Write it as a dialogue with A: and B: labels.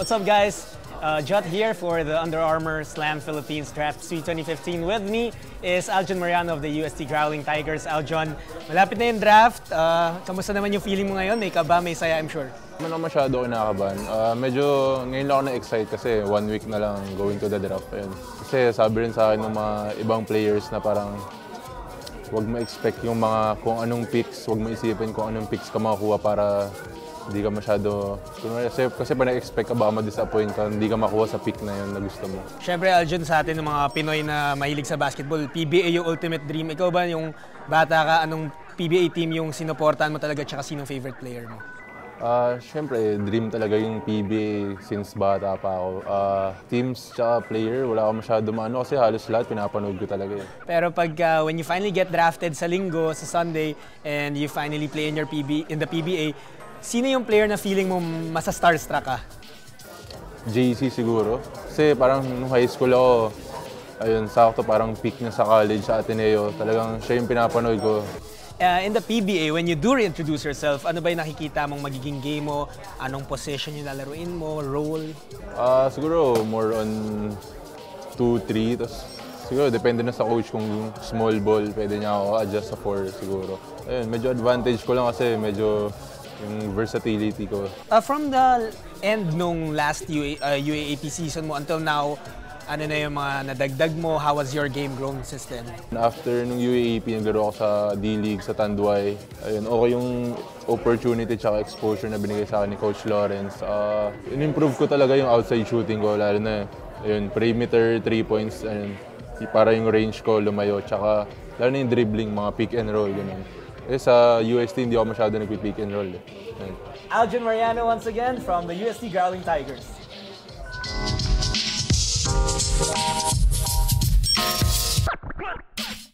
A: What's up, guys? Jot here for the Under Armour Slam Philippines Draft Suite 2015. With me is Aljon Mariano of the UST Growling Tigers. Aljon, malapit na yung draft. Kamusta naman yung feeling mo ngayon? May kaba, may saya, I'm sure.
B: Hindi naman masyado ako nakakabahan. Medyo ngayon lang ako na-excite kasi 1 week na lang going to the draft. Ayun. Kasi sabi rin sa akin ng mga ibang players na parang huwag ma-expect yung mga kung anong picks, huwag maisipin kung anong picks ka makukuha para hindi ka masyado... Kasi pa na-expect ka baka ma-disappoint ka, hindi ka makuha sa pick na yun na gusto mo.
A: Siyempre, Aljon, sa atin ng mga Pinoy na mahilig sa basketball, PBA yung ultimate dream. Ikaw ba yung bata ka, anong PBA team yung sinuportahan mo talaga tsaka sinong favorite player mo?
B: Siyempre, dream talaga yung PBA since bata pa ako. Teams tsaka player, wala ako masyado maano kasi halos lahat pinapanood ko talaga.
A: Pero pag when you finally get drafted sa linggo, sa Sunday, and you finally play in the PBA, sino yung player na feeling mo masa-starstruck ka?
B: JC siguro. Kasi parang nung high school ako, ayun, sakto parang pick niya sa college sa Ateneo. Talagang siya yung pinapanood ko.
A: In the PBA, when you do reintroduce yourself, ano ba yung nakikita mong magiging game mo? Anong position yung lalaruin mo? Role?
B: Siguro more on 2-3. Tapos siguro depende na sa coach kung small ball, pwede niya ako adjust sa 4 siguro. Ayun, medyo advantage ko lang kasi medyo yung versatility ko.
A: From the end nung last UAAP season mo until now, ano na yung mga nadagdag mo? How was your game growing system?
B: After nung UAAP, naglaro ako sa D-League, sa Tanduay. Ayun, okay yung opportunity tsaka exposure na binigay sa akin ni Coach Lawrence. In-improve ko talaga yung outside shooting ko, lalo na ayun, perimeter, 3 points, ayun, para yung range ko lumayo. Tsaka lalo na yung dribbling, mga pick and roll, ganun. Eh, sa UST, hindi ako masyado nag-pick and roll.
A: Aljon Mariano once again from the UST Growling Tigers.